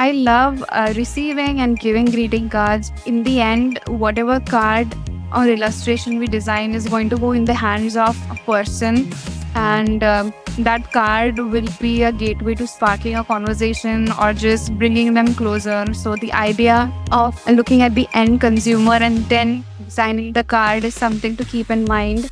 I love receiving and giving greeting cards. In the end, whatever card or illustration we design is going to go in the hands of a person, and that card will be a gateway to sparking a conversation or just bringing them closer. So the idea of looking at the end consumer and then designing the card is something to keep in mind.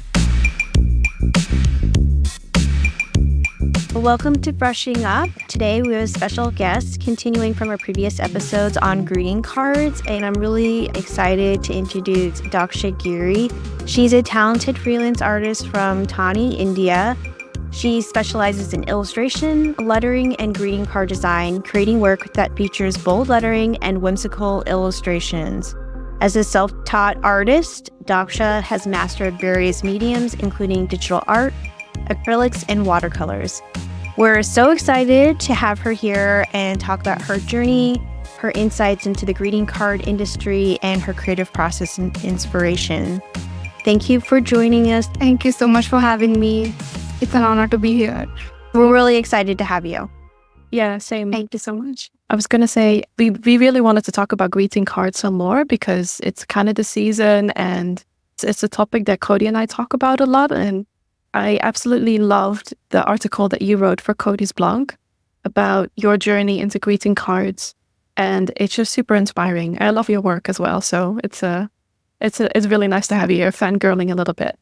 Welcome to Brushing Up. Today we have a special guest continuing from our previous episodes on greeting cards, and I'm really excited to introduce Daksha Giri. She's a talented freelance artist from Thane, India. She specializes in illustration, lettering, and greeting card design, creating work that features bold lettering and whimsical illustrations. As a self-taught artist, Daksha has mastered various mediums, including digital art, acrylics, and watercolors. We're so excited to have her here and talk about her journey, her insights into the greeting card industry, and her creative process and inspiration. Thank you for joining us. Thank you so much for having me. It's an honor to be here. We're really excited to have you. Yeah, same. Thank you so much. I was going to say, we really wanted to talk about greeting cards some more because it's kind of the season and it's a topic that Cody and I talk about a lot. And I absolutely loved the article that you wrote for Cody's blog about your journey into greeting cards. And it's just super inspiring. I love your work as well. So it's really nice to have you here fangirling a little bit.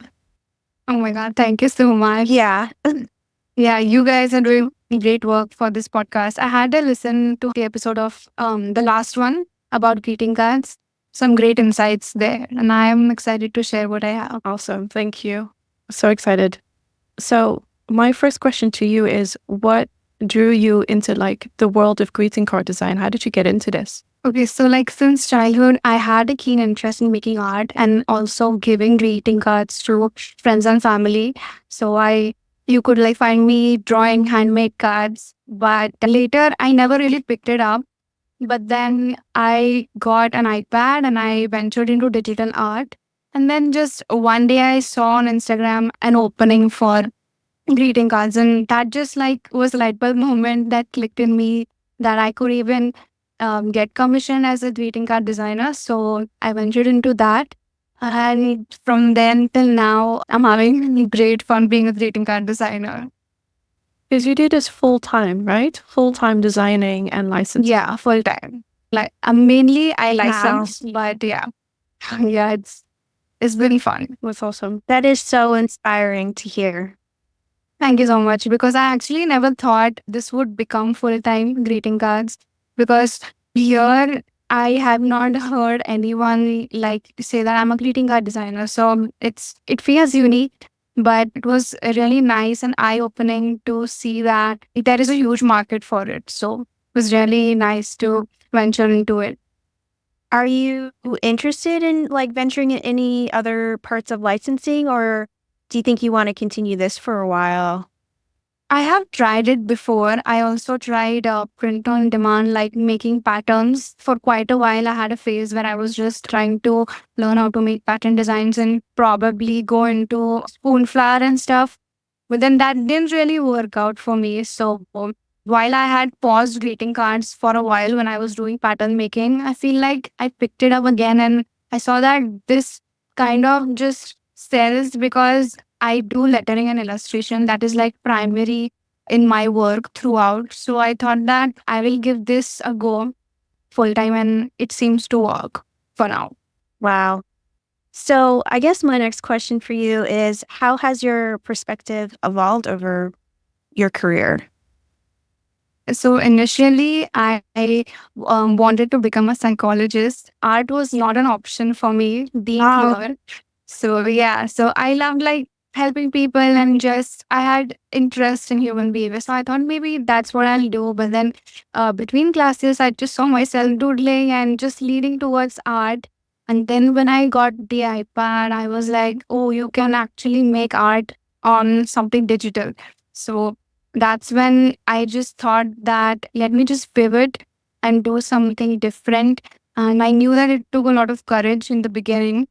Oh my God, thank you so much. Yeah. Yeah, you guys are doing great work for this podcast. I had to listen to the episode of the last one about greeting cards. Some great insights there. And I'm excited to share what I have. Awesome. Thank you. So excited. So my first question to you is, what drew you into the world of greeting card design? How did you get into this? Okay, so since childhood, I had a keen interest in making art and also giving greeting cards to friends and family. So you could find me drawing handmade cards, but later I never really picked it up. But then I got an iPad and I ventured into digital art. And then just one day I saw on Instagram an opening for greeting cards, and that just was a light bulb moment that clicked in me that I could even get commissioned as a greeting card designer. So I ventured into that. And from then till now, I'm having great fun being a greeting card designer. Because you do this full time, right? Full time designing and licensing. Yeah, full time. Mainly I license, but yeah, it's really fun. That's awesome. That is so inspiring to hear. Thank you so much, because I actually never thought this would become full-time greeting cards, because here I have not heard anyone say that I'm a greeting card designer. So it feels unique, but it was really nice and eye-opening to see that there is a huge market for it. So it was really nice to venture into it. Are you interested in venturing in any other parts of licensing, or do you think you want to continue this for a while? I have tried it before. I also tried print on demand, making patterns for quite a while. I had a phase where I was just trying to learn how to make pattern designs and probably go into spoon flower and stuff. But then that didn't really work out for me. So while I had paused greeting cards for a while when I was doing pattern making, I feel like I picked it up again and I saw that this kind of just sells because I do lettering and illustration. That is primary in my work throughout. So I thought that I will give this a go full time, and it seems to work for now. Wow. So I guess my next question for you is, how has your perspective evolved over your career? So initially, I wanted to become a psychologist. Art was not an option for me being here. So yeah, so I loved helping people, and just I had interest in human behavior. So I thought maybe that's what I'll do. But then between classes, I just saw myself doodling and just leading towards art. And then when I got the iPad, I was like, oh, you can actually make art on something digital. So that's when I just thought that let me just pivot and do something different. And I knew that it took a lot of courage in the beginning.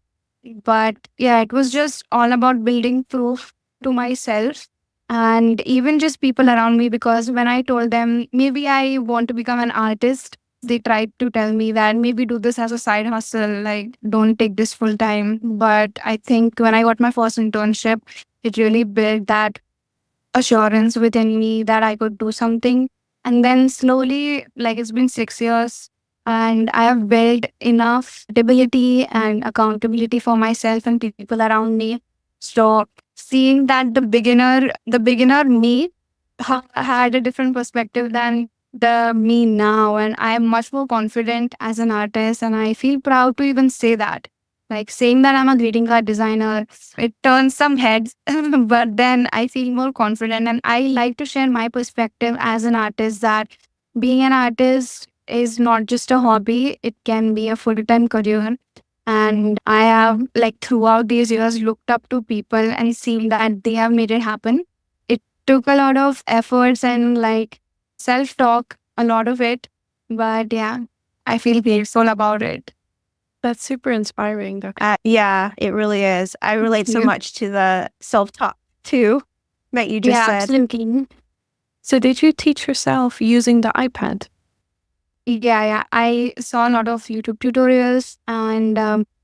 But yeah, it was just all about building proof to myself and even just people around me, because when I told them maybe I want to become an artist, they tried to tell me that maybe do this as a side hustle, like don't take this full time. But I think when I got my first internship, it really built that assurance within me that I could do something. And then slowly, like it's been 6 years, and I have built enough stability and accountability for myself and people around me. So seeing that the beginner me had a different perspective than the me now, and I am much more confident as an artist, and I feel proud to even say that. Like saying that I'm a greeting card designer, it turns some heads, but then I feel more confident, and I like to share my perspective as an artist that being an artist is not just a hobby, it can be a full-time career. And I have, like, throughout these years, looked up to people and seen that they have made it happen. It took a lot of efforts and like self-talk, a lot of it, but yeah, I feel grateful about it. That's super inspiring. Yeah, it really is. I relate so Yeah. much to the self-talk too that you just Yeah, said. absolutely. So did you teach yourself using the iPad? Yeah. I saw a lot of YouTube tutorials, and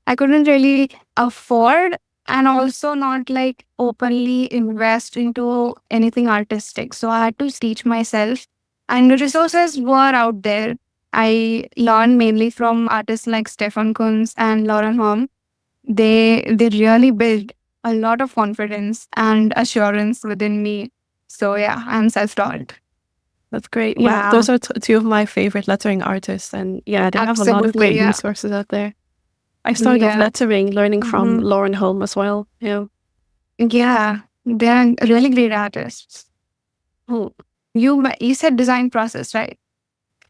I couldn't really afford and also not like openly invest into anything artistic. So I had to teach myself, and the resources were out there. I learned mainly from artists like Stefan Kunz and Lauren Hom. They really built a lot of confidence and assurance within me. So yeah, I'm self-taught. That's great. Yeah, Wow. those are two of my favorite lettering artists. And yeah, they have a lot of Absolutely, great yeah. resources out there. I started off Yeah. lettering, learning from Mhm. Lauren Holm as well. Yeah. Yeah, they're really great artists. Oh, you said design process, right?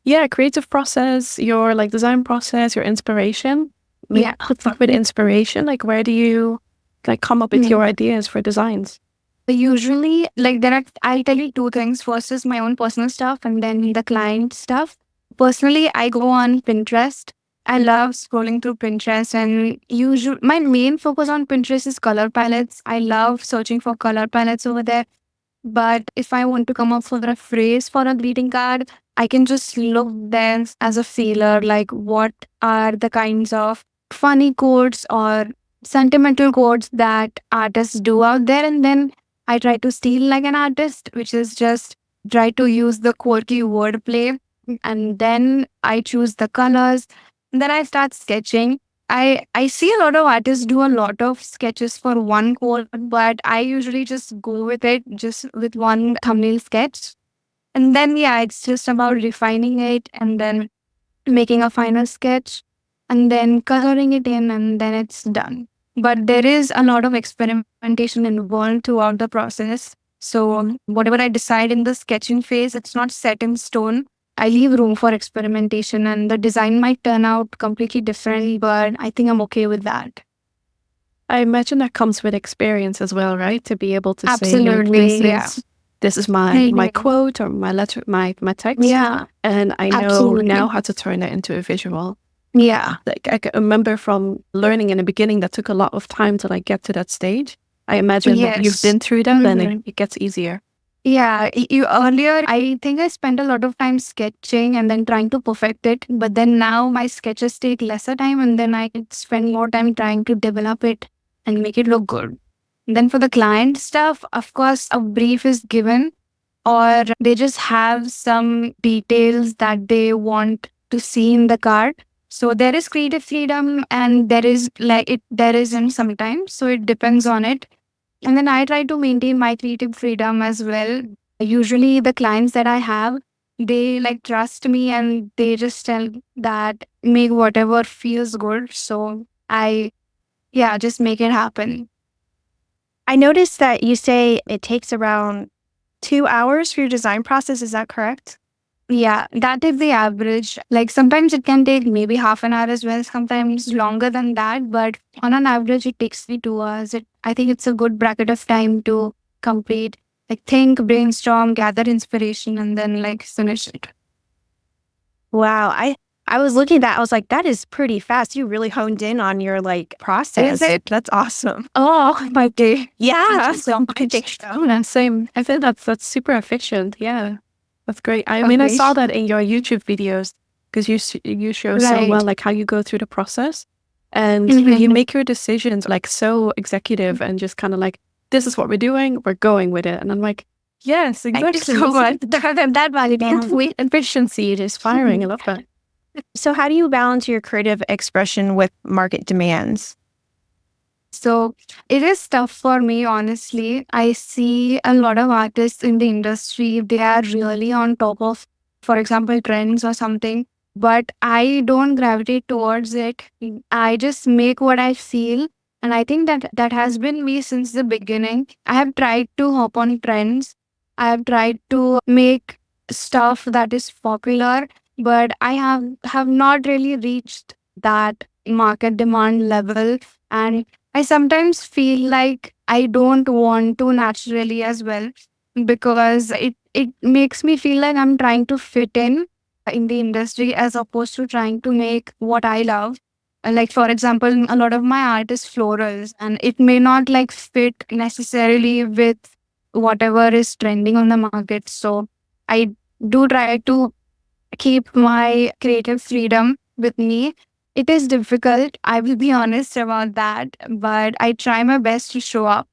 Yeah, creative process, your like design process, your inspiration. Maybe Yeah. let's start with inspiration. Like where do you like come up with Mm. your ideas for designs? Usually, like I'll tell you two things. First is my own personal stuff, and then the client stuff. Personally, I go on Pinterest. I love scrolling through Pinterest, and usually my main focus on Pinterest is color palettes. I love searching for color palettes over there. But if I want to come up with a phrase for a greeting card, I can just look there as a feeler, like what are the kinds of funny quotes or sentimental quotes that artists do out there. And then I try to steal like an artist, which is just try to use the quirky wordplay. And then I choose the colors. And then I start sketching. I see a lot of artists do a lot of sketches for one quote, but I usually just go with it, just with one thumbnail sketch. And then, yeah, it's just about refining it and then making a final sketch and then coloring it in, and then it's done. But there is a lot of experimentation involved throughout the process. So, whatever I decide in the sketching phase, it's not set in stone. I leave room for experimentation, and the design might turn out completely different, but I think I'm okay with that. I imagine that comes with experience as well, right? To be able to say like Absolutely. Yeah. this is my quote or my letter my text. Yeah. And I know Absolutely. now how to turn it into a visual. Yeah. Like I can remember from learning in the beginning that took a lot of time to like get to that stage. I imagine that you've Yes. been through that, then Mhm. it gets easier. Yeah, you earlier, I think I spent a lot of time sketching and then trying to perfect it. But then now my sketches take lesser time, and then I can spend more time trying to develop it and make it look good. Then for the client stuff, of course, a brief is given, or they just have some details that they want to see in the card. So there is creative freedom, and there is like it there isn't sometimes. So it depends on it. And then I try to maintain my creative freedom as well. Usually the clients that I have, they like trust me, and they just tell that make whatever feels good. So I, yeah, just make it happen. I noticed that you say it takes around 2 hours for your design process. Is that correct? Yeah, that is the average. Like sometimes it can take maybe half an hour as well, sometimes longer than that. But on an average, it takes me 2 hours. I think it's a good bracket of time to complete, like think, brainstorm, gather inspiration, and then like finish it. Wow. I was looking at that. I was like, that is pretty fast. You really honed in on your like process. Is it? That's awesome. Oh, my day. Yeah. So much. And same. I think that's super efficient. Yeah. That's great. I mean, I Okay. saw that in your YouTube videos. because you show so Right. well like how you go through the process, and you Mhm. make your decisions like so executive and just kind of like, this is what we're doing, we're going with it. And I'm like, yes, Thank you exactly. so much. That validates me. Efficiency, it is firing. I love that. So, how do you balance your creative expression with market demands? So it is tough for me, honestly. I see a lot of artists in the industry, they are really on top of, for example, trends or something, but I don't gravitate towards it. I just make what I feel. And I think that that has been me since the beginning. I have tried to hop on trends. I have tried to make stuff that is popular, but I have not really reached that market demand level. And I sometimes feel like I don't want to naturally as well, because it makes me feel like I'm trying to fit in the industry as opposed to trying to make what I love. Like for example, a lot of my art is florals and it may not like fit necessarily with whatever is trending on the market. So I do try to keep my creative freedom with me. It is difficult, I will be honest about that, but I try my best to show up.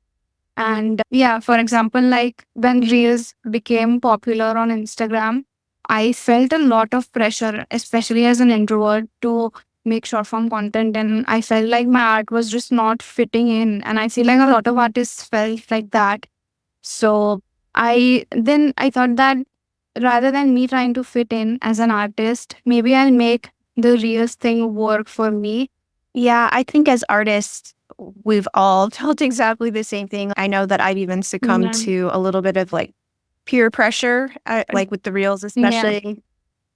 And yeah, for example, like when Reels became popular on Instagram, I felt a lot of pressure, especially as an introvert, to make short form content. And I felt like my art was just not fitting in. And I feel like a lot of artists felt like that. So I thought that rather than me trying to fit in as an artist, maybe I'll make the real thing work for me. Yeah, I think as artists, we've all felt exactly the same thing. I know that I've even succumbed Yeah. to a little bit of like peer pressure, like with the reels, Yeah. especially.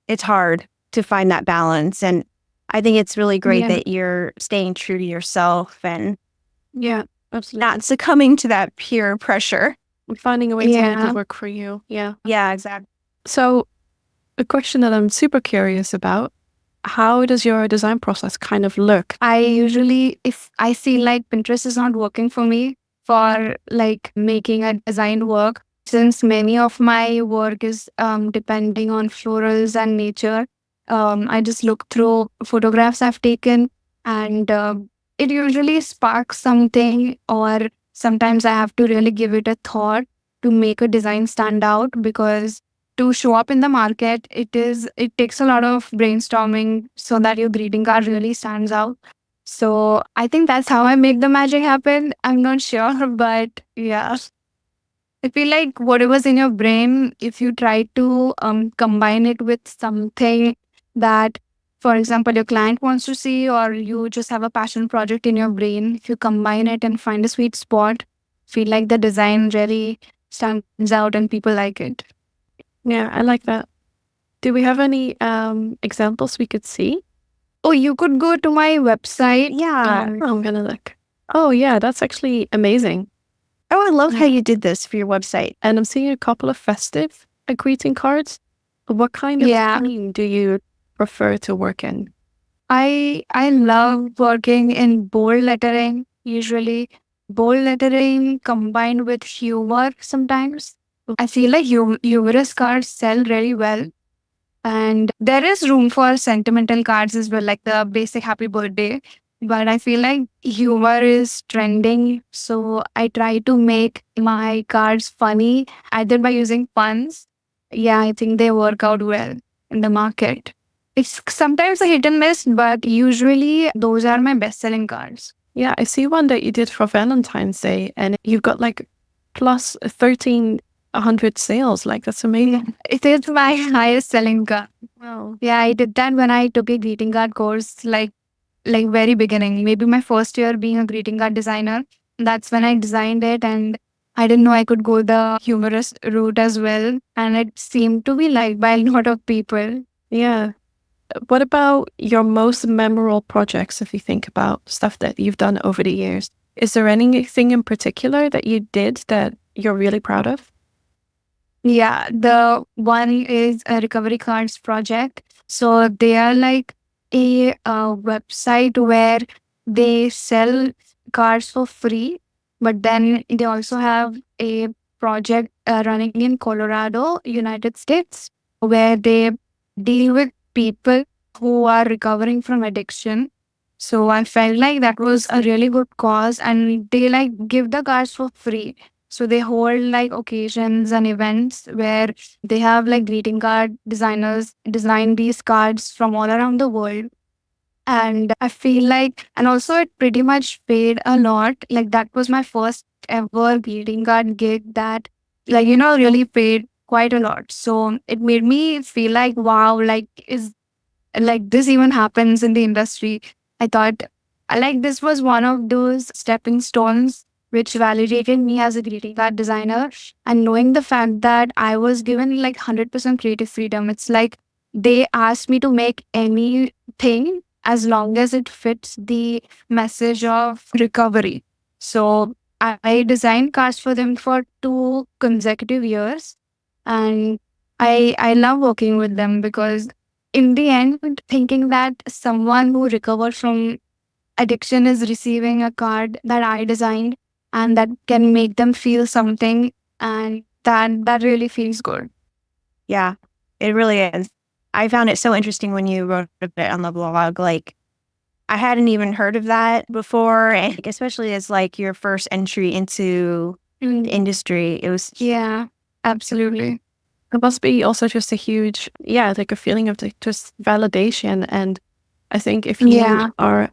It's hard to find that balance. And I think it's really great Yeah. that you're staying true to yourself and Yeah, absolutely. not succumbing to that peer pressure. And finding a way to make it Yeah. work for you. Yeah. Yeah, exactly. So, a question that I'm super curious about, how does your design process kind of look? I usually, if I feel like Pinterest is not working for me for like making a design work, since many of my work is depending on florals and nature, I just look through photographs I've taken, and it usually sparks something, or sometimes I have to really give it a thought to make a design stand out, because to show up in the market, it takes a lot of brainstorming so that your greeting card really stands out. So I think that's how I make the magic happen. I'm not sure, but yeah, I feel like whatever's in your brain, if you try to combine it with something that, for example, your client wants to see, or you just have a passion project in your brain, if you combine it and find a sweet spot, feel like the design really stands out and people like it. Yeah, I like that. Do we have any examples we could see? Oh, you could go to my website. Yeah. I'm gonna look. Oh yeah, that's actually amazing. Oh, I love how Yeah. you did this for your website. And I'm seeing a couple of festive greeting cards. What kind of Yeah. theme do you prefer to work in? I love working in bold lettering, usually bold lettering combined with humor sometimes. I feel like humorous cards sell really well. And there is room for sentimental cards as well, like the basic happy birthday. But I feel like humor is trending. So I try to make my cards funny, either by using puns. Yeah, I think they work out well in the market. It's sometimes a hit and miss, but usually those are my best selling cards. Yeah, I see one that you did for Valentine's Day, and you've got like plus 1,300 sales. Like that's amazing. It is my highest selling card. Wow. Yeah, I did that when I took a greeting card course, like very beginning, maybe my first year being a greeting card designer. That's when I designed it, and I didn't know I could go the humorous route as well. And it seemed to be liked by a lot of people. Yeah. What about your most memorable projects, if you think about stuff that you've done over the years? Is there anything in particular that you did that you're really proud of? Yeah, the one is a recovery cards project. So they are like a website where they sell cards for free, but then they also have a project running in Colorado, United States, where they deal with people who are recovering from addiction. So I felt like that was a really good cause, and they like give the cards for free. So they hold like occasions and events where they have like greeting card designers design these cards from all around the world. And I feel like, and also it pretty much paid a lot. Like that was my first ever greeting card gig that, like, really paid quite a lot. So it made me feel like, wow, like, is like this even happens in the industry. I thought like this was one of those stepping stones which validated me as a greeting card designer, and knowing the fact that I was given like 100% creative freedom. It's like they asked me to make anything as long as it fits the message of recovery. So I designed cards for them for 2 consecutive years, and I love working with them because in the end, thinking that someone who recovered from addiction is receiving a card that I designed and that can make them feel something, and that really feels good. Yeah, it really is. I found it so interesting when you wrote a bit on the blog. Like, I hadn't even heard of that before, and like, especially as like your first entry into the industry. It was Yeah, absolutely. It must be also just a huge, yeah, like a feeling of like just validation. And I think if you Yeah. are,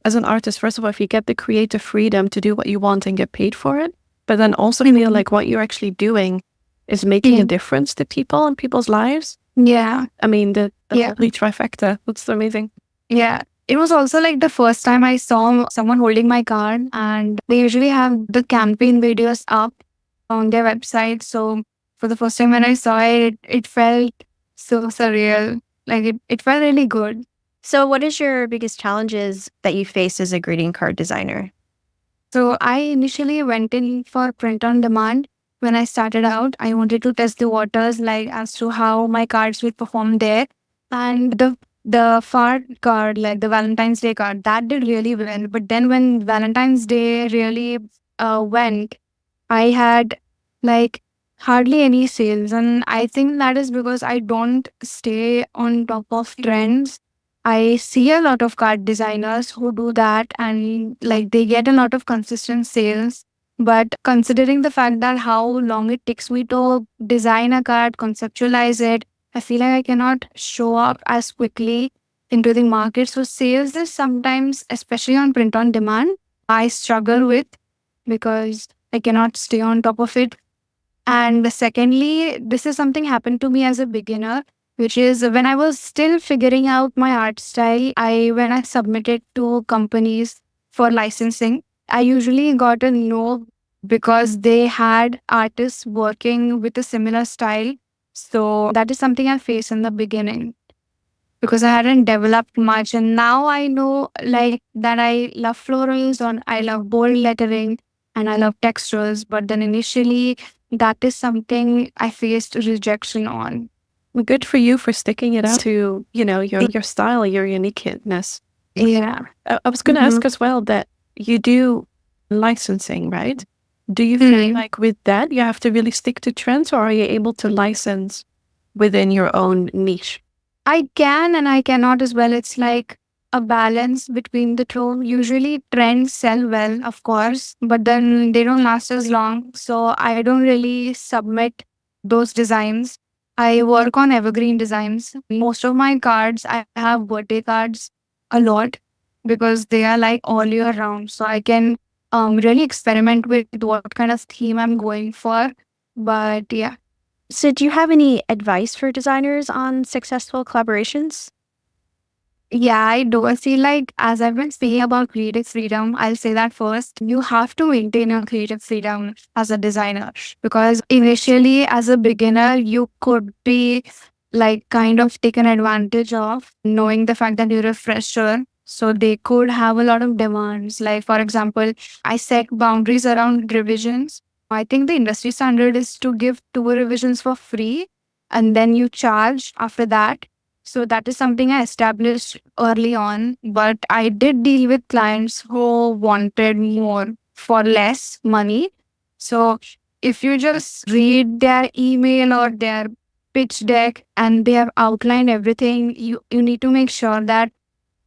as an artist, first of all, if you get the creative freedom to do what you want and get paid for it, but then also feel like what you're actually doing is making a difference to people and people's lives. Yeah. I mean, the complete trifecta. That's amazing. Yeah. It was also like the first time I saw someone holding my card, and they usually have the campaign videos up on their website. So for the first time when I saw it, it felt so surreal. Like it felt really good. So, what is your biggest challenges that you face as a greeting card designer? So I initially went in for print on demand. When I started out, I wanted to test the waters, like as to how my cards would perform there. And the far card, like the Valentine's Day card, that did really well. But then when Valentine's Day really went, I had like hardly any sales. And I think that is because I don't stay on top of trends. I see a lot of card designers who do that, and like they get a lot of consistent sales. But considering the fact that how long it takes me to design a card, conceptualize it, I feel like I cannot show up as quickly into the market. So sales is sometimes, especially on print on demand, I struggle with because I cannot stay on top of it. And secondly, this is something happened to me as a beginner, which is when I was still figuring out my art style. When I submitted to companies for licensing, I usually got a no because they had artists working with a similar style. So that is something I faced in the beginning because I hadn't developed much. And now I know like that I love florals or I love bold lettering and I love textures. But then initially, that is something I faced rejection on. Well, good for you for sticking it out to, your style, your uniqueness. Yeah. I was going to ask as well that you do licensing, right? Do you feel like with that you have to really stick to trends, or are you able to license within your own niche? I can and I cannot as well. It's like a balance between the two. Usually trends sell well, of course, but then they don't last as long. So I don't really submit those designs. I work on evergreen designs. Most of my cards, I have birthday cards a lot because they are like all year round. So I can really experiment with what kind of theme I'm going for. But yeah. So, do you have any advice for designers on successful collaborations? Yeah, I do. I feel like, as I've been speaking about creative freedom, I'll say that first. You have to maintain your creative freedom as a designer because initially, as a beginner, you could be like kind of taken advantage of knowing the fact that you're a fresher. So they could have a lot of demands. Like, for example, I set boundaries around revisions. I think the industry standard is to give 2 revisions for free and then you charge after that. So that is something I established early on. But I did deal with clients who wanted more for less money. So if you just read their email or their pitch deck and they have outlined everything, you need to make sure that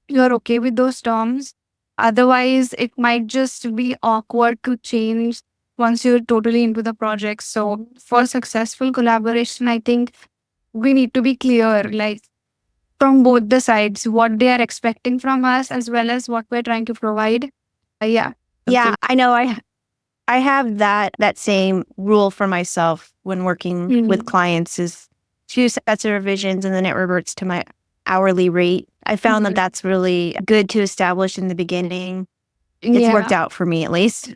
you're okay with those terms. Otherwise, it might just be awkward to change once you're totally into the project. So, for successful collaboration, I think we need to be clear, like from both the sides, what they are expecting from us as well as what we're trying to provide. Yeah. Yeah, I know. I have that same rule for myself when working with clients is 2 sets of revisions and then it reverts to my hourly rate. I found that that's really good to establish in the beginning. It's worked out for me at least.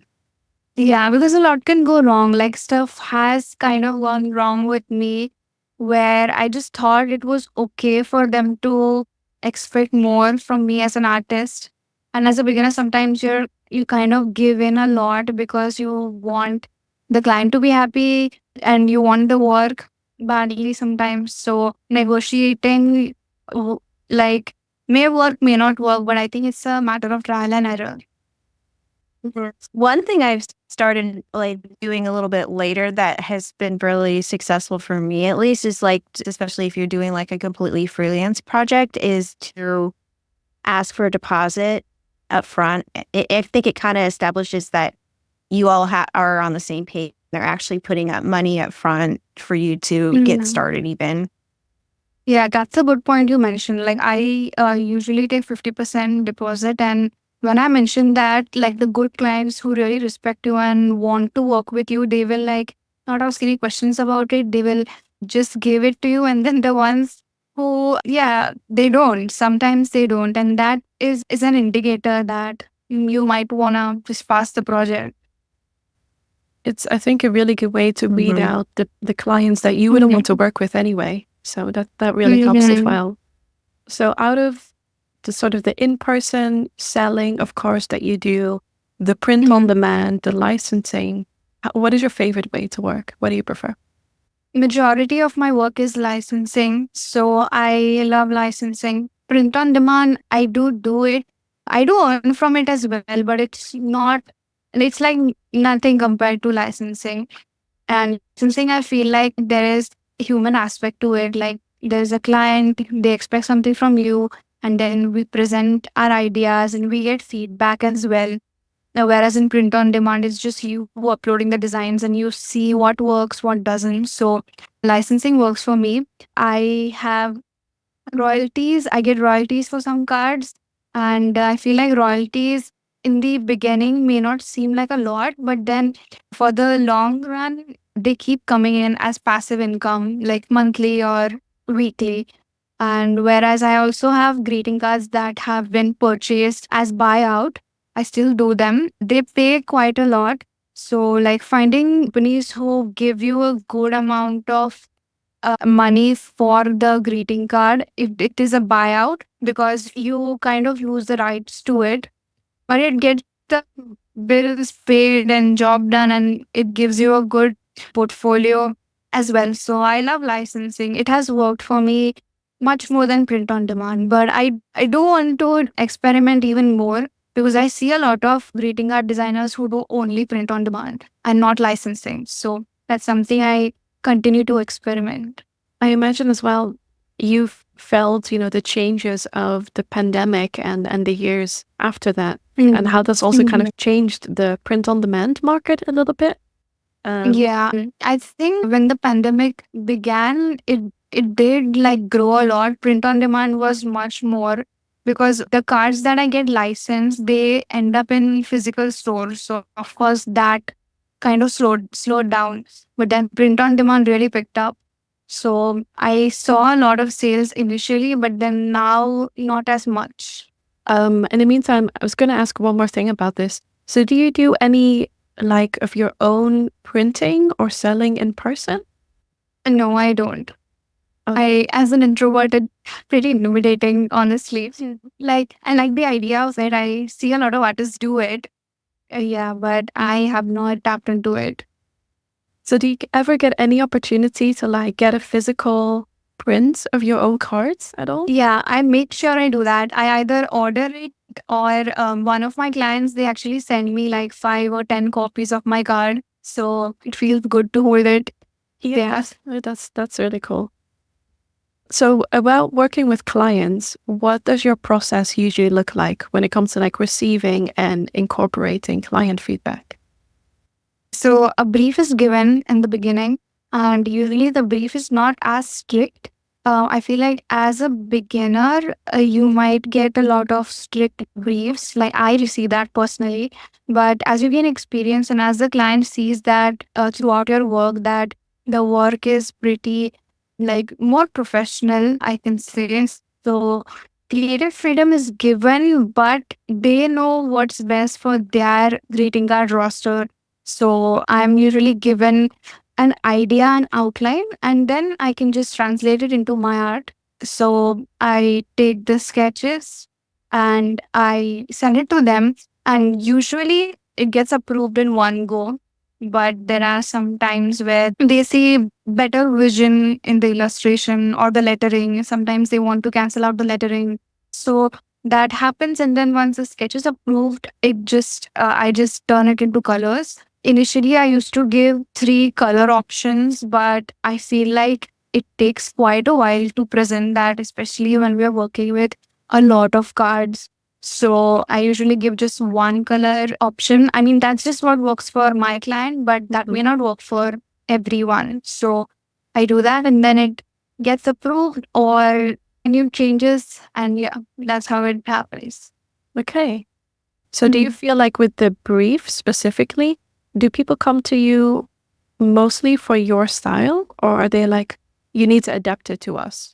Yeah, because a lot can go wrong. Like stuff has kind of gone wrong with me where I just thought it was okay for them to expect more from me as an artist. And as a beginner, sometimes you kind of give in a lot because you want the client to be happy and you want the work badly sometimes. So negotiating like may work, may not work, but I think it's a matter of trial and error. One thing I've started like doing a little bit later that has been really successful for me at least is like, especially if you're doing like a completely freelance project, is to ask for a deposit up front. I think it kind of establishes that you all are on the same page. They're actually putting up money up front for you to get started even. Yeah, that's a good point you mentioned. Like I usually take 50% deposit, and when I mentioned that, like the good clients who really respect you and want to work with you, they will like not ask any questions about it. They will just give it to you, and then the ones who, yeah, they don't. Sometimes they don't, and that is an indicator that you might wanna just pass the project. It's, I think, a really good way to weed out the clients that you wouldn't want to work with anyway. So that really helps as well. So out of the sort of the in-person selling, of course, that you do, the print on demand, the licensing, what is your favorite way to work? What do you prefer? Majority of my work is licensing, so I love licensing. Print on demand, I do it. I do earn from it as well, but it's like nothing compared to licensing. And licensing, I feel like there is a human aspect to it. Like there's a client, they expect something from you, and then we present our ideas and we get feedback as well. Now, whereas in print on demand, it's just you who uploading the designs and you see what works, what doesn't. So licensing works for me. I have royalties. I get royalties for some cards. And I feel like royalties in the beginning may not seem like a lot, but then for the long run, they keep coming in as passive income, like monthly or weekly. And whereas I also have greeting cards that have been purchased as buyout, I still do them. They pay quite a lot. So, like finding companies who give you a good amount of money for the greeting card if it is a buyout because you kind of use the rights to it, but it gets the bills paid and job done and it gives you a good portfolio as well. So I love licensing. It has worked for me much more than print on demand, but I do want to experiment even more because I see a lot of greeting card designers who do only print on demand and not licensing. So that's something I continue to experiment. I imagine as well, you've felt, the changes of the pandemic and the years after that, and how that's also kind of changed the print on demand market a little bit. Yeah, I think when the pandemic began, it did like grow a lot. Print on demand was much more because the cards that I get licensed, they end up in physical stores. So of course that kind of slowed down. But then print on demand really picked up. So I saw a lot of sales initially, but then now not as much. In the meantime, I was going to ask one more thing about this. So do you do any like of your own printing or selling in person? No, I don't. I, as an introvert, it's pretty intimidating, honestly. Like, I like the idea of it. I see a lot of artists do it. Yeah, but I have not tapped into it. So do you ever get any opportunity to like get a physical print of your own cards at all? Yeah, I make sure I do that. I either order it or one of my clients, they actually send me like 5 or 10 copies of my card. So it feels good to hold it. Yes, that's really cool. So about working with clients, what does your process usually look like when it comes to like receiving and incorporating client feedback? So a brief is given in the beginning, and usually the brief is not as strict. I feel like as a beginner, you might get a lot of strict briefs. Like I receive that personally, but as you gain experience and as the client sees that throughout your work that the work is pretty like more professional, I can say. So creative freedom is given, but they know what's best for their greeting card roster. So I'm usually given an idea and outline, and then I can just translate it into my art. So I take the sketches and I send it to them, and usually it gets approved in one go. But there are some times where they see better vision in the illustration or the lettering. Sometimes they want to cancel out the lettering. So that happens, and then once the sketch is approved, I just turn it into colors. Initially, I used to give three color options, but I feel like it takes quite a while to present that, especially when we are working with a lot of cards. So I usually give just one color option. I mean, that's just what works for my client, but that may not work for everyone. So I do that, and then it gets approved or new changes, and yeah, that's how it happens. Okay. So do you feel like with the brief specifically, do people come to you mostly for your style, or are they like, you need to adapt it to us,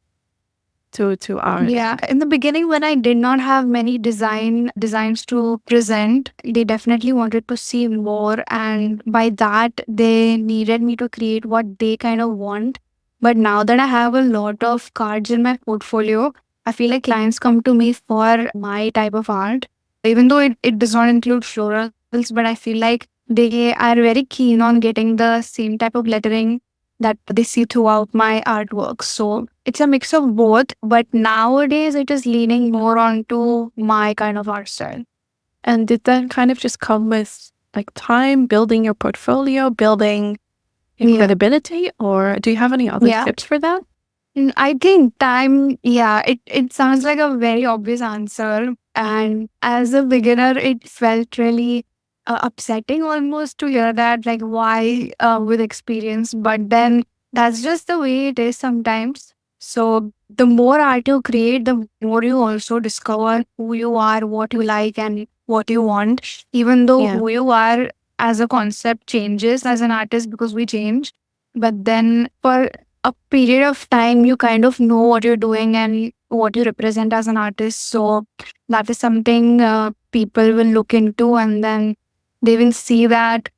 to ours? Yeah, in the beginning, when I did not have many designs to present, they definitely wanted to see more, and by that, they needed me to create what they kind of want. But now that I have a lot of cards in my portfolio, I feel like clients come to me for my type of art, even though it does not include florals. But I feel like they are very keen on getting the same type of lettering that they see throughout my artwork. So it's a mix of both, but nowadays it is leaning more onto my kind of art style. And did that kind of just come with like time, building your portfolio, building your Yeah. credibility, or do you have any other Yeah. tips for that? I think time, yeah, it sounds like a very obvious answer. And as a beginner, it felt really upsetting almost to hear that, like, why with experience. But then that's just the way it is sometimes. So the more art you create, the more you also discover who you are, what you like, and what you want. Even though Yeah. who you are as a concept changes as an artist because we change. But then for a period of time, you kind of know what you're doing and what you represent as an artist. So that is something people will look into, and then they will see that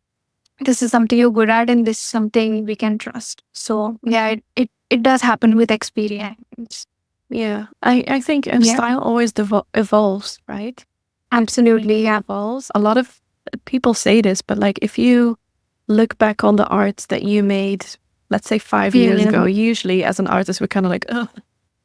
this is something you're good at and this is something we can trust. So yeah, it does happen with experience. Yeah. I think Yeah, style always evolves, right? absolutely. Yeah. Evolves. A lot of people say this, but like if you look back on the art that you made, let's say 5 years ago, usually as an artist, we're kind of like, oh,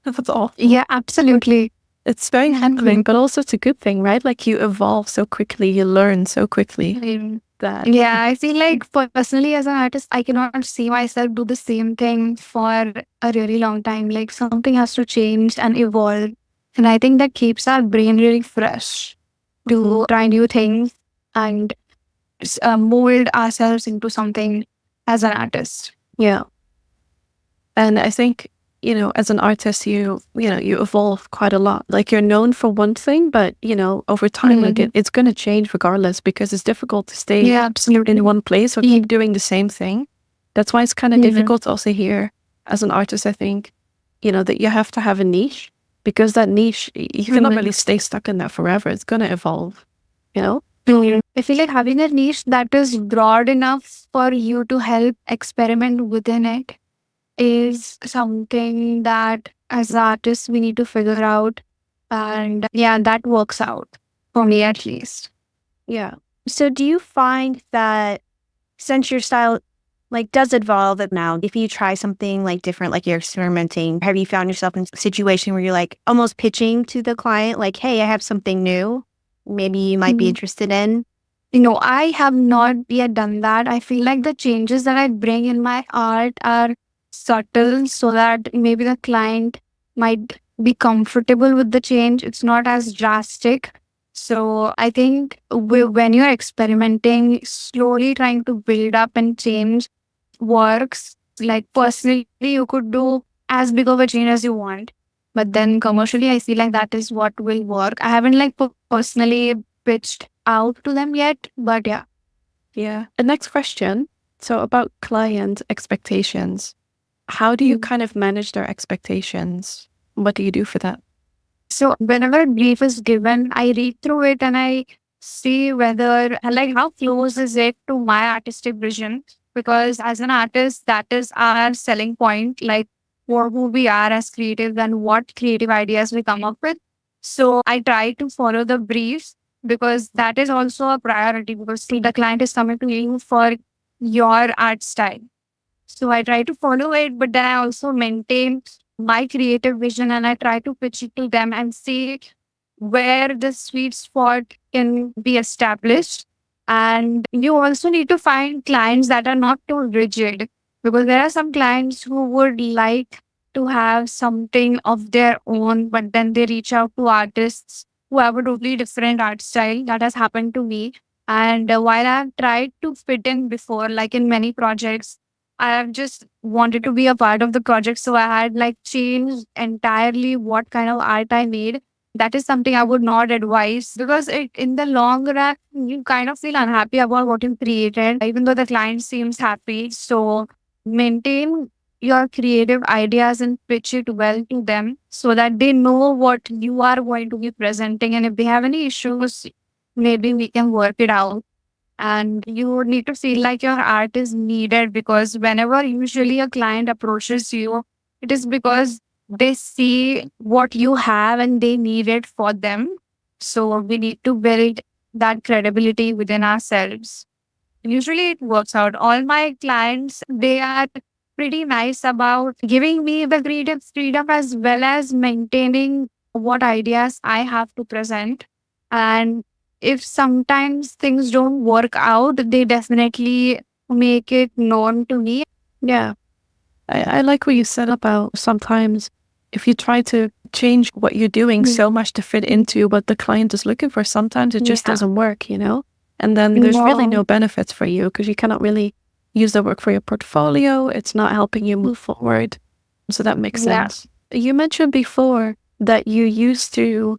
that's all. Yeah, absolutely. It's very humbling, but also it's a good thing, right? Like you evolve so quickly, you learn so quickly that. Yeah, I feel like personally as an artist, I cannot see myself do the same thing for a really long time. Like something has to change and evolve. And I think that keeps our brain really fresh to try new things and mold ourselves into something as an artist. Yeah. And I think, as an artist, you evolve quite a lot. Like you're known for one thing, but, over time, like it's going to change regardless because it's difficult to stay Yeah, absolutely. in one place or keep doing the same thing. That's why it's kind of difficult also here as an artist, I think, that you have to have a niche because that niche, you cannot really stay stuck in that forever. It's going to evolve, you know? I feel like having a niche that is broad enough for you to help experiment within it is something that as artists we need to figure out. And yeah, that works out for me at least. Yeah. So do you find that since your style like does evolve it now, if you try something like different, like you're experimenting, have you found yourself in a situation where you're like almost pitching to the client, like, hey, I have something new, maybe you might be interested in? I have not yet done that. I feel like the changes that I bring in my art are subtle so that maybe the client might be comfortable with the change. It's not as drastic. So I think when you're experimenting, slowly trying to build up and change works. Like personally, you could do as big of a change as you want. But then commercially, I feel like that is what will work. I haven't like personally pitched out to them yet, but yeah. Yeah. The next question. So about client expectations. How do you kind of manage their expectations? What do you do for that? So whenever a brief is given, I read through it and I see whether like how close is it to my artistic vision. Because as an artist, that is our selling point, like who we are as creatives and what creative ideas we come up with. So I try to follow the briefs because that is also a priority because see, the client is coming to you for your art style. So I try to follow it, but then I also maintain my creative vision and I try to pitch it to them and see where the sweet spot can be established. And you also need to find clients that are not too rigid because there are some clients who would like to have something of their own, but then they reach out to artists who have a totally different art style. That has happened to me. And while I've tried to fit in before, like in many projects, I have just wanted to be a part of the project. So I had like changed entirely what kind of art I made. That is something I would not advise because in the long run, you kind of feel unhappy about what you created, even though the client seems happy. So maintain your creative ideas and pitch it well to them so that they know what you are going to be presenting. And if they have any issues, maybe we can work it out. And you need to feel like your art is needed because whenever usually a client approaches you, it is because they see what you have and they need it for them. So we need to build that credibility within ourselves. Usually it works out. All my clients, they are pretty nice about giving me the creative freedom as well as maintaining what ideas I have to present. And if sometimes things don't work out, they definitely make it known to me. Yeah. I like what you said about sometimes if you try to change what you're doing so much to fit into what the client is looking for, sometimes it just doesn't work, you know? And then there's really no benefits for you because you cannot really use the work for your portfolio. It's not helping you move forward. So that makes sense. You mentioned before that you used to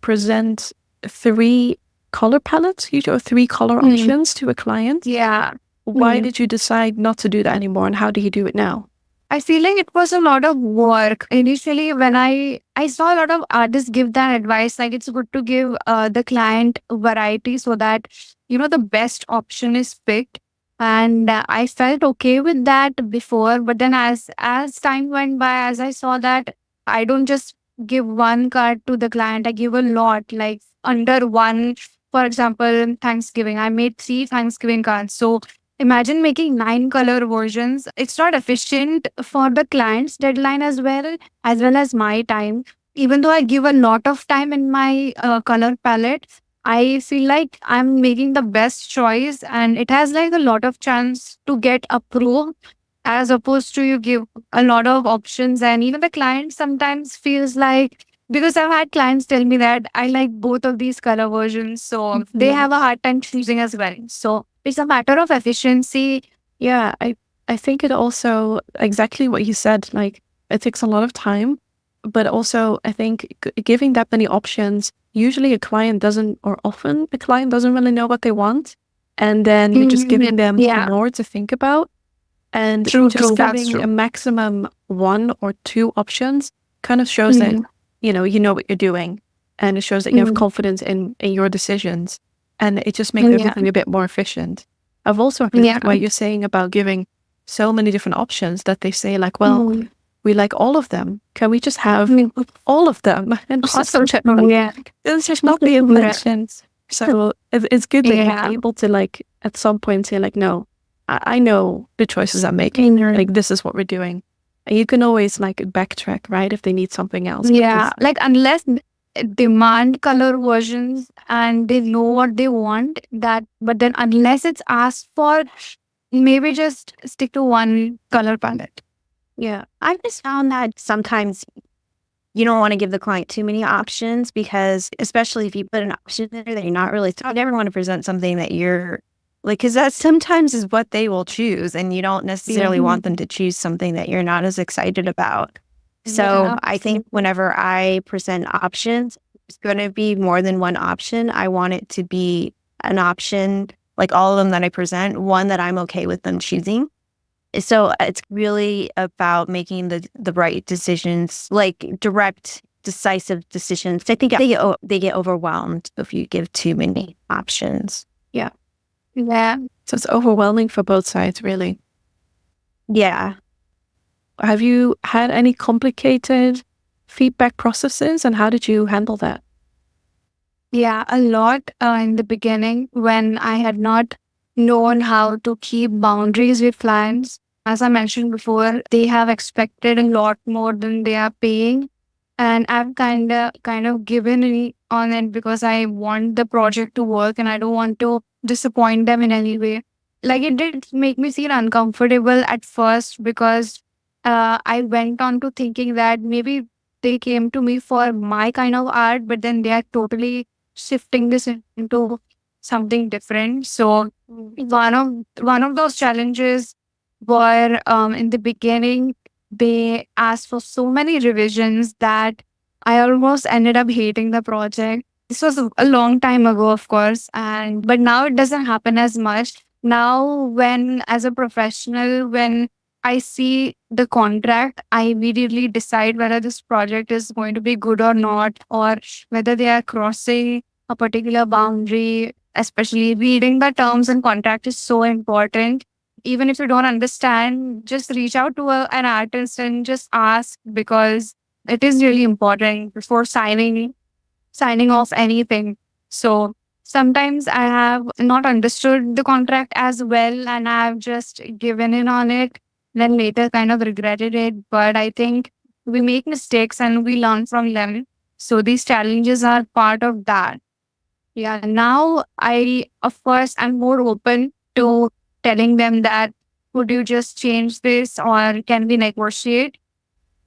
present 3 color palettes, or 3 color options to a client. Yeah. Why did you decide not to do that anymore and how do you do it now? I feel like it was a lot of work. Initially, when I saw a lot of artists give that advice, like it's good to give the client variety so that, you know, the best option is picked. And I felt okay with that before. But then as time went by, as I saw that I don't just give one card to the client, I give a lot, like under one. For example, Thanksgiving, I made 3 Thanksgiving cards. So imagine making 9 color versions. It's not efficient for the client's deadline as well as my time. Even though I give a lot of time in my color palette, I feel like I'm making the best choice and it has like a lot of chance to get approved as opposed to you give a lot of options and even the client sometimes feels like because I've had clients tell me that I like both of these color versions. So they have a hard time choosing as well. So it's a matter of efficiency. Yeah, I think it also, exactly what you said, like it takes a lot of time, but also I think giving that many options, usually a client doesn't, or often a client doesn't really know what they want. And then you're just giving them more to think about. And just giving a maximum 1 or 2 options kind of shows that, you know what you're doing. And it shows that you have confidence in your decisions. And it just makes everything a bit more efficient. I've also heard what you're saying about giving so many different options that they say like, well, we like all of them. Can we just have all of them? And it's just not the options. So it's good that you're able to like at some point say like, no, I know the choices I'm making. Like this is what we're doing. And you can always like backtrack, right? If they need something else. Yeah, like unless demand color versions and they know what they want that, but then unless it's asked for, maybe just stick to one color palette. Yeah. I've just found that sometimes you don't want to give the client too many options because, especially if you put an option in there that you're not really, I never want to present something that you're like, because that sometimes is what they will choose. And you don't necessarily want them to choose something that you're not as excited about. So Yeah. I think whenever I present options, it's going to be more than one option. I want it to be an option, like all of them that I present, one that I'm okay with them choosing. So it's really about making the right decisions, like direct, decisive decisions. I think they get overwhelmed if you give too many options. Yeah. Yeah. So it's overwhelming for both sides, really. Yeah. Have you had any complicated feedback processes, and how did you handle that? Yeah, a lot in the beginning when I had not known how to keep boundaries with clients. As I mentioned before, they have expected a lot more than they are paying. And I've kind of given on it because I want the project to work and I don't want to disappoint them in any way. Like it did make me feel uncomfortable at first because I went on to thinking that maybe they came to me for my kind of art, but then they are totally shifting this into something different. So one of those challenges were in the beginning they asked for so many revisions that I almost ended up hating the project. This was a long time ago, of course, and but now it doesn't happen as much. Now, when as a professional, when I see the contract, I immediately decide whether this project is going to be good or not, or whether they are crossing a particular boundary. Especially reading the terms and contract is so important. Even if you don't understand, just reach out to an artist and just ask because it is really important before signing off anything. So sometimes I have not understood the contract as well and I've just given in on it, then later kind of regretted it. But I think we make mistakes and we learn from them. So these challenges are part of that. Yeah. Now of course, I'm more open to telling them that would you just change this or can we negotiate?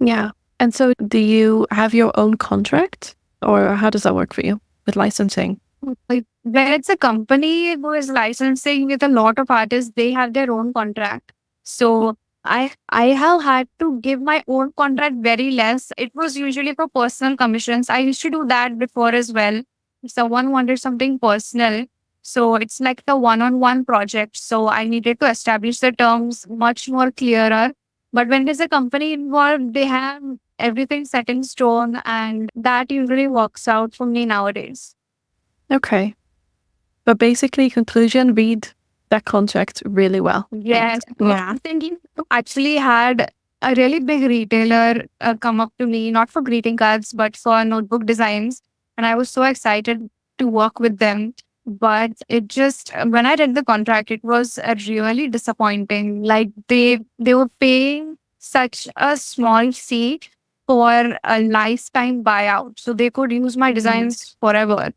Yeah. And so do you have your own contract, or how does that work for you with licensing? Like when it's a company who is licensing with a lot of artists, they have their own contract. So I have had to give my own contract very less. It was usually for personal commissions. I used to do that before as well. If someone wanted something personal. So it's like the one-on-one project. So I needed to establish the terms much more clearer. But when there's a company involved, they have everything set in stone and that usually works out for me nowadays. Okay. But basically, conclusion, read that contract really well. Yes. Yeah. I'm thinking actually had a really big retailer come up to me, not for greeting cards, but for notebook designs. And I was so excited to work with them. But it just, when I read the contract, it was really disappointing. Like they were paying such a small fee for a lifetime buyout. So they could use my designs forever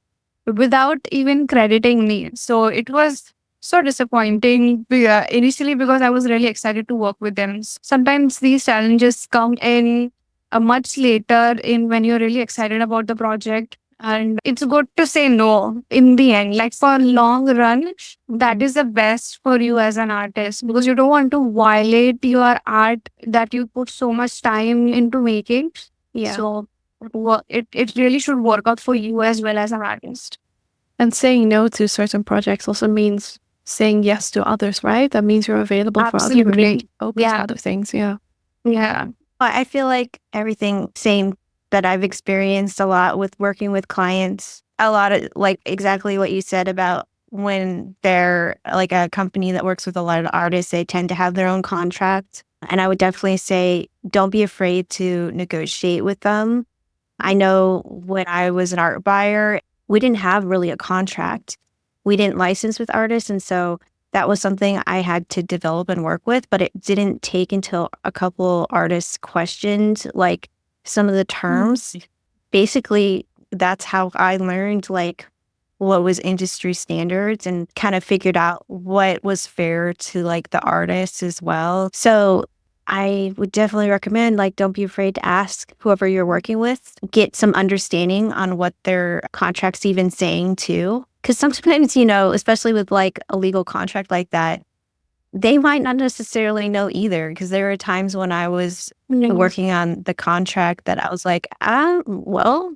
without even crediting me. So it was so disappointing initially because I was really excited to work with them. Sometimes these challenges come in much later in when you're really excited about the project. And it's good to say no in the end. Like for long run, that is the best for you as an artist because you don't want to violate your art that you put so much time into making. Yeah. So it really should work out for you as well as an artist. And saying no to certain projects also means saying yes to others, right? That means you're available for others, Absolutely. open to Yeah. other things. Yeah. Yeah. I feel like everything same that I've experienced a lot with working with clients, a lot of like exactly what you said about when they're like a company that works with a lot of artists, they tend to have their own contract. And I would definitely say don't be afraid to negotiate with them. I know when I was an art buyer, we didn't have really a contract. We didn't license with artists. And so that was something I had to develop and work with, but it didn't take until a couple artists questioned like some of the terms. Basically, that's how I learned like what was industry standards and kind of figured out what was fair to like the artists as well. So I would definitely recommend, like, don't be afraid to ask whoever you're working with, get some understanding on what their contract's even saying too. Because sometimes, especially with like a legal contract like that, they might not necessarily know either. Because there were times when I was working on the contract that I was like, well,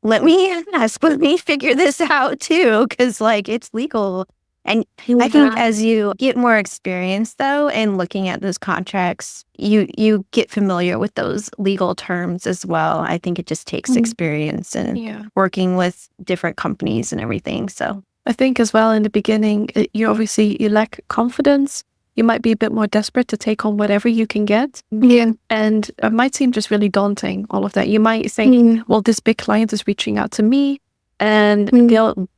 let me ask, let me figure this out too. Because like it's legal. And I think as you get more experience though in looking at those contracts, you get familiar with those legal terms as well. I think it just takes experience and working with different companies and everything. So I think as well in the beginning, you lack confidence. You might be a bit more desperate to take on whatever you can get. Yeah. And it might seem just really daunting, all of that. You might think, well, this big client is reaching out to me and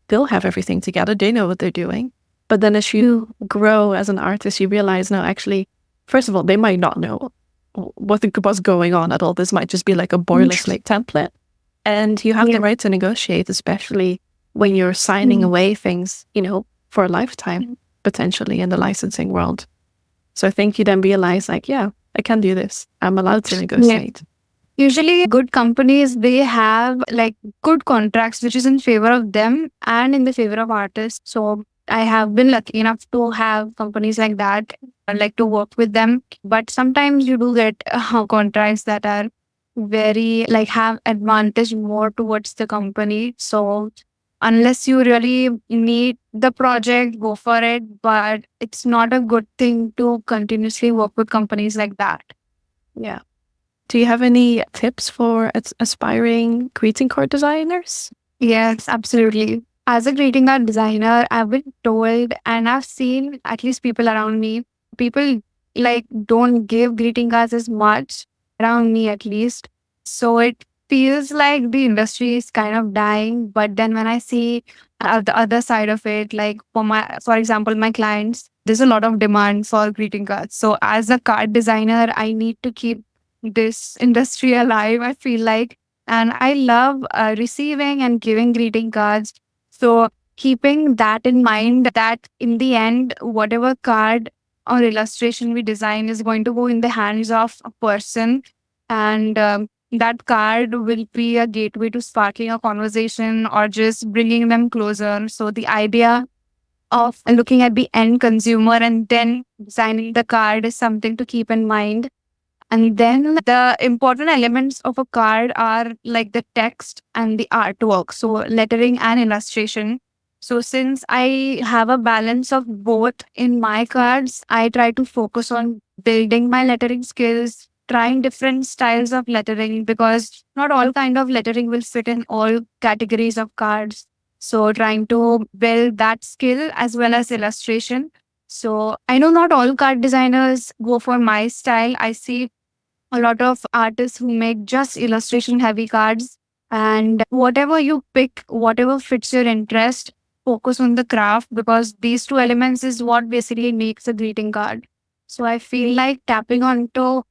they'll have everything together. They know what they're doing. But then as you grow as an artist, you realize, no, actually, first of all, they might not know what's going on at all. This might just be like a boilerplate template. And you have the right to negotiate, especially when you're signing away things, for a lifetime, potentially in the licensing world. So I think you then realize like, yeah, I can do this. I'm allowed to negotiate. Usually good companies, they have like good contracts, which is in favor of them and in the favor of artists. So I have been lucky enough to have companies like that. I like to work with them. But sometimes you do get contracts that are very like have advantage more towards the company. So unless you really need the project, go for it. But it's not a good thing to continuously work with companies like that. Yeah. Do you have any tips for aspiring greeting card designers? Yes, absolutely. As a greeting card designer, I've been told and I've seen at least people around me, people like don't give greeting cards as much around me at least. So it feels like the industry is kind of dying. But then when I see the other side of it, like for example, my clients, there's a lot of demand for greeting cards. So as a card designer, I need to keep this industry alive, I feel like. And I love receiving and giving greeting cards. So keeping that in mind, that in the end, whatever card or illustration we design is going to go in the hands of a person. And that card will be a gateway to sparking a conversation or just bringing them closer. So the idea of looking at the end consumer and then designing the card is something to keep in mind. And then the important elements of a card are like the text and the artwork, so lettering and illustration. So since I have a balance of both in my cards, I try to focus on building my lettering skills, trying different styles of lettering because not all kind of lettering will fit in all categories of cards. So trying to build that skill as well as illustration. So I know not all card designers go for my style. I see a lot of artists who make just illustration heavy cards. And whatever you pick, whatever fits your interest, focus on the craft because these two elements is what basically makes a greeting card. So I feel like tapping onto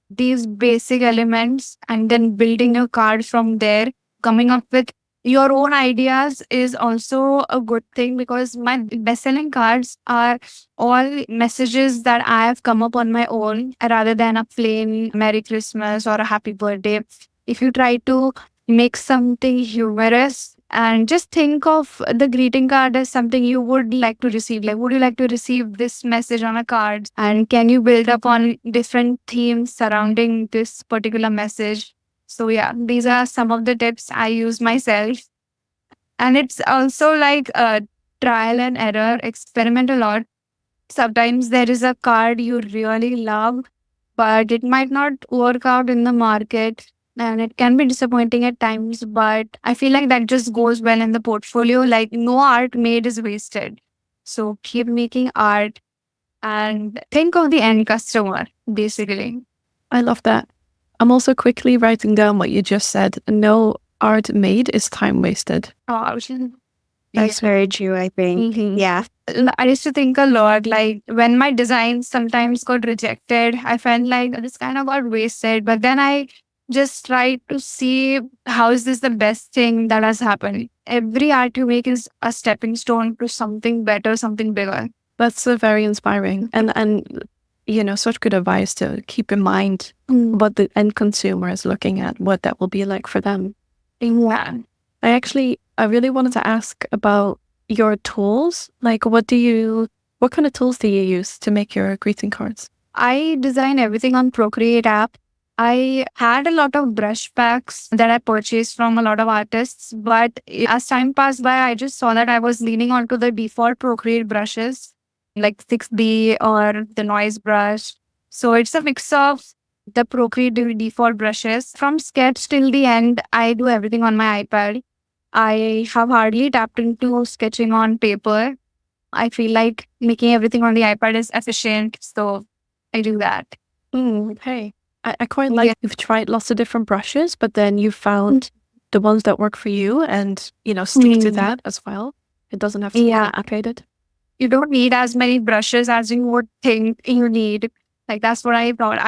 these basic elements and then building a card from there, coming up with your own ideas is also a good thing because my best-selling cards are all messages that I have come up on my own rather than a plain Merry Christmas or a Happy Birthday. If you try to make something humorous and just think of the greeting card as something you would like to receive. Like, would you like to receive this message on a card? And can you build up on different themes surrounding this particular message? So, yeah, these are some of the tips I use myself. And it's also like a trial and error, experiment a lot. Sometimes there is a card you really love, but it might not work out in the market and it can be disappointing at times. But I feel like that just goes well in the portfolio. Like, no art made is wasted. So keep making art and think of the end customer, basically. I love that. I'm also quickly writing down what you just said. No art made is time wasted. Oh, that's very true, I think. Yeah. I used to think a lot, like when my designs sometimes got rejected, I felt like this kind of got wasted. But then I just tried to see how is this the best thing that has happened. Every art you make is a stepping stone to something better, something bigger. That's very inspiring. And such good advice to keep in mind what the end consumer is looking at, what that will be like for them. Yeah. I really wanted to ask about your tools. Like, what kind of tools do you use to make your greeting cards? I design everything on Procreate app. I had a lot of brush packs that I purchased from a lot of artists, but as time passed by, I just saw that I was leaning onto the default Procreate brushes, like 6B or the noise brush. So it's a mix of the Procreate default brushes. From sketch till the end, I do everything on my iPad. I have hardly tapped into sketching on paper. I feel like making everything on the iPad is efficient. So I do that. Okay. I quite like you've tried lots of different brushes, but then you found the ones that work for you and, stick to that as well. It doesn't have to be Yeah. complicated. You don't need as many brushes as you would think you need. Like that's what I thought.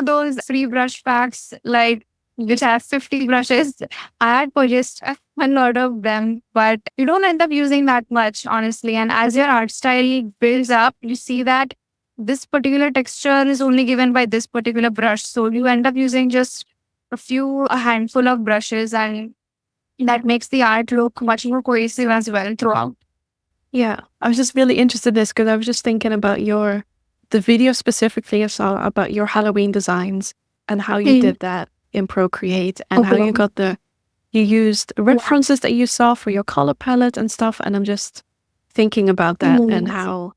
Those free brush packs, like which have 50 brushes. I had purchased a lot of them, but you don't end up using that much, honestly. And as your art style builds up, you see that this particular texture is only given by this particular brush. So you end up using just a handful of brushes, and that makes the art look much more cohesive as well throughout. Yeah. I was just really interested in this because I was just thinking about the video specifically I saw about your Halloween designs and how you did that in Procreate and how you used references that you saw for your color palette and stuff. And I'm just thinking about that and how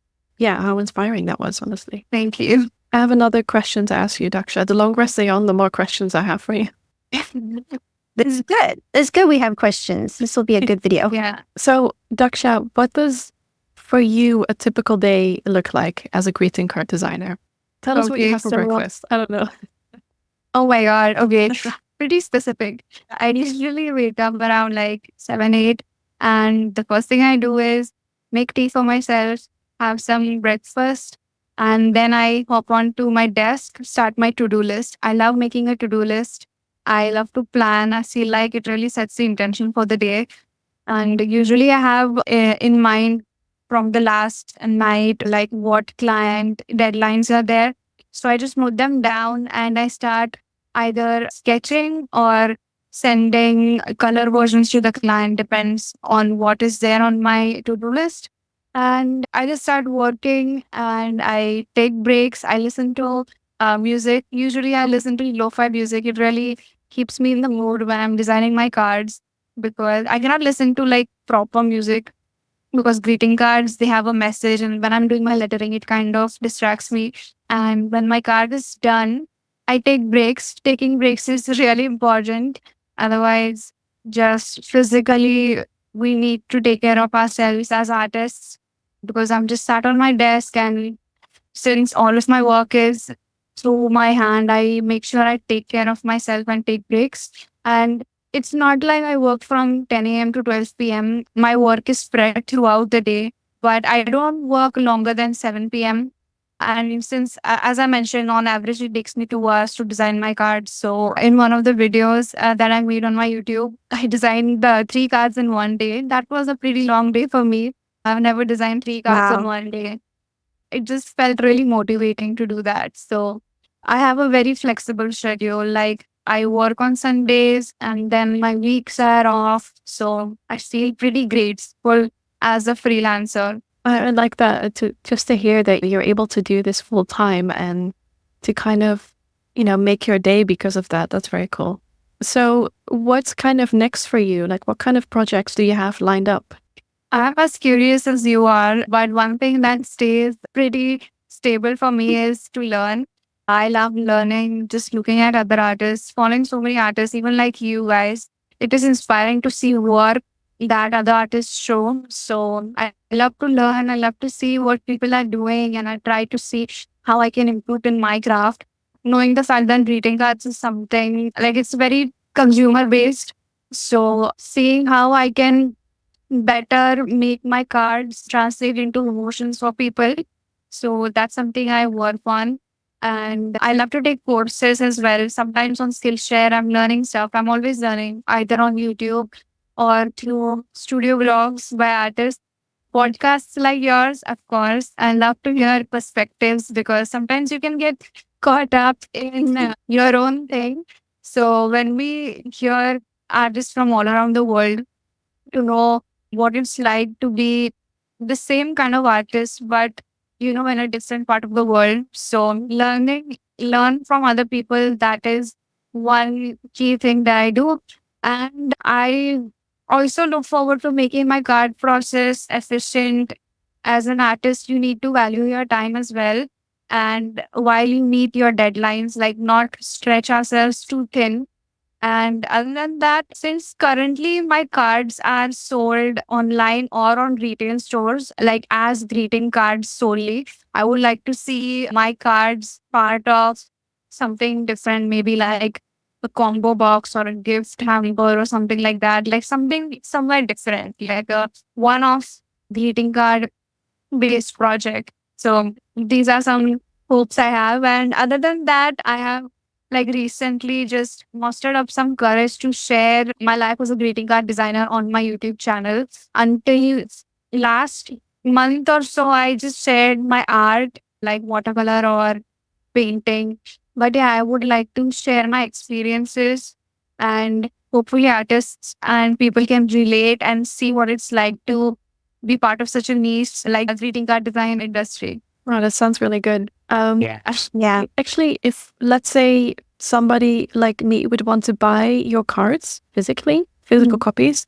inspiring that was, honestly. Thank you. I have another question to ask you, Daksha. The longer I stay on, the more questions I have for you. This is good. It's good we have questions. This will be a good video. Yeah. So, Daksha, what does, for you, a typical day look like as a greeting card designer? Tell us what you have for breakfast. I don't know. Oh my God. Okay. Pretty specific. I usually wake up around like 7, 8. And the first thing I do is make tea for myself, have some breakfast. And then I hop onto my desk, start my to-do list. I love making a to-do list. I love to plan. I feel like it really sets the intention for the day. And usually I have in mind from the last night, like what client deadlines are there. So I just note them down and I start either sketching or sending color versions to the client, depends on what is there on my to-do list. And I just start working and I take breaks. I listen to music. Usually I listen to lo-fi music. It really keeps me in the mood when I'm designing my cards, because I cannot listen to like proper music, because greeting cards, they have a message, and when I'm doing my lettering, it kind of distracts me. And when my card is done, I take breaks. Taking breaks is really important. Otherwise, just physically, we need to take care of ourselves as artists, because I'm just sat on my desk, and since all of my work is through my hand, I make sure I take care of myself and take breaks. And it's not like I work from 10 a.m. to 12 p.m. My work is spread throughout the day, but I don't work longer than 7 p.m. And since, as I mentioned, on average, it takes me 2 hours to design my cards. So, in one of the videos that I made on my YouTube, I designed the 3 cards in one day. That was a pretty long day for me. I've never designed 3 cards in one day. It just felt really motivating to do that. So I have a very flexible schedule. Like I work on Sundays and then my weeks are off. So I feel pretty grateful as a freelancer. I like that to hear that you're able to do this full time and to kind of, make your day because of that. That's very cool. So what's kind of next for you? Like what kind of projects do you have lined up? I'm as curious as you are, but one thing that stays pretty stable for me is to learn. I love learning, just looking at other artists, following so many artists, even like you guys. It is inspiring to see work that other artists show. So I love to learn. I love to see what people are doing, and I try to see how I can improve in my craft. Knowing the fact that greeting cards is something like it's very consumer based. So seeing how I can better make my cards translate into emotions for people. So that's something I work on. And I love to take courses as well. Sometimes on Skillshare, I'm learning stuff. I'm always learning either on YouTube or through studio vlogs by artists. podcasts like yours, of course. I love to hear perspectives because sometimes you can get caught up in your own thing. So when we hear artists from all around the world to know what it's like to be the same kind of artist, but in a different part of the world. So learn from other people. That is one key thing that I do. And I also look forward to making my card process efficient. As an artist, you need to value your time as well. And while you meet your deadlines, like not stretch ourselves too thin. And other than that, since currently my cards are sold online or on retail stores, like as greeting cards solely, I would like to see my cards part of something different, maybe like a combo box or a gift hamper or something like that, like something somewhere different, like a one off greeting card based project. So these are some hopes I have. And other than that, I have like recently just mustered up some courage to share my life as a greeting card designer on my YouTube channel. Until last month or so, I just shared my art like watercolor or painting. But yeah, I would like to share my experiences, and hopefully artists and people can relate and see what it's like to be part of such a niche like a greeting card design industry. Wow, that sounds really good. Yeah. Yeah. Actually, if let's say somebody like me would want to buy your cards physically, physical copies,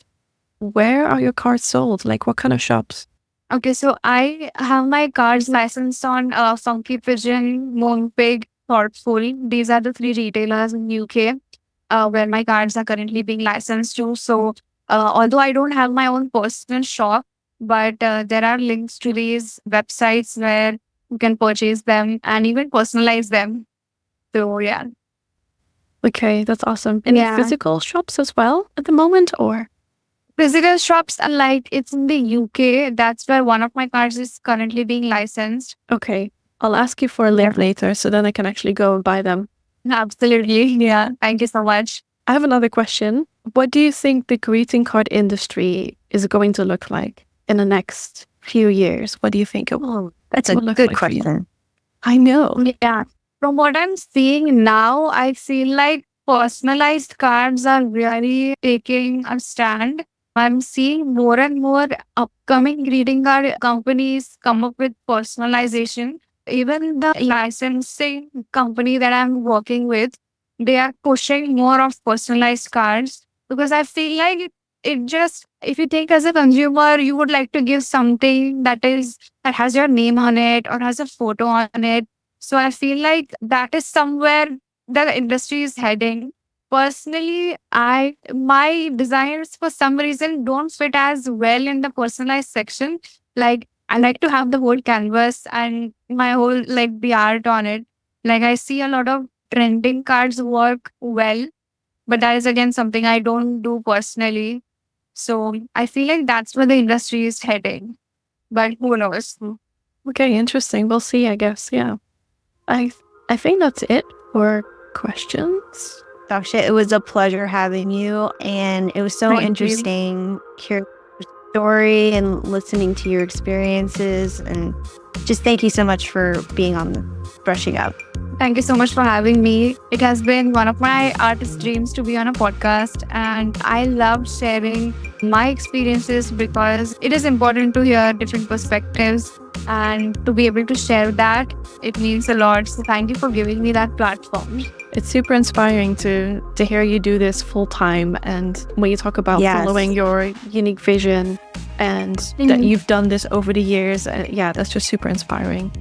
where are your cards sold? Like what kind of shops? Okay, so I have my cards licensed on Funky Pigeon, Moonpig, Thoughtful. These are the three retailers in UK where my cards are currently being licensed to. So although I don't have my own personal shop, but there are links to these websites where you can purchase them and even personalize them. So yeah. Okay, that's awesome. Any Yeah. physical shops as well at the moment, or? Physical shops are like it's in the UK. That's where one of my cards is currently being licensed. Okay, I'll ask you for a link later so then I can actually go and buy them. Absolutely. Yeah. Thank you so much. I have another question. What do you think the greeting card industry is going to look like in the next few years? What do you think it will? That's a will look good like for you? question. I know. Yeah. From what I'm seeing now, I feel like personalized cards are really taking a stand. I'm seeing more and more upcoming greeting card companies come up with personalization. Even the licensing company that I'm working with, they are pushing more of personalized cards because I feel like it just, if you think as a consumer, you would like to give something that has your name on it or has a photo on it. So I feel like that is somewhere that the industry is heading. Personally, my designs for some reason don't fit as well in the personalized section. Like I like to have the whole canvas and my whole like the art on it. Like I see a lot of trending cards work well, but that is again something I don't do personally. So I feel like that's where the industry is heading. But who knows? Okay, interesting. We'll see, I guess. Yeah. I think that's it for questions. Daksha, it was a pleasure having you. And it was so Thank you. interesting hearing your story and listening to your experiences. And just thank you so much for being on the Brushing Up. Thank you so much for having me. It has been one of my artist dreams to be on a podcast, and I love sharing my experiences because it is important to hear different perspectives and to be able to share that. It means a lot. So thank you for giving me that platform. It's super inspiring to hear you do this full time, and when you talk about Yes. following your unique vision and that you've done this over the years, yeah, that's just super inspiring.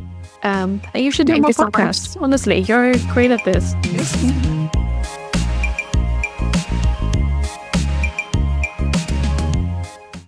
And you should do Thank more you so much. podcasts. Honestly, you're great at this.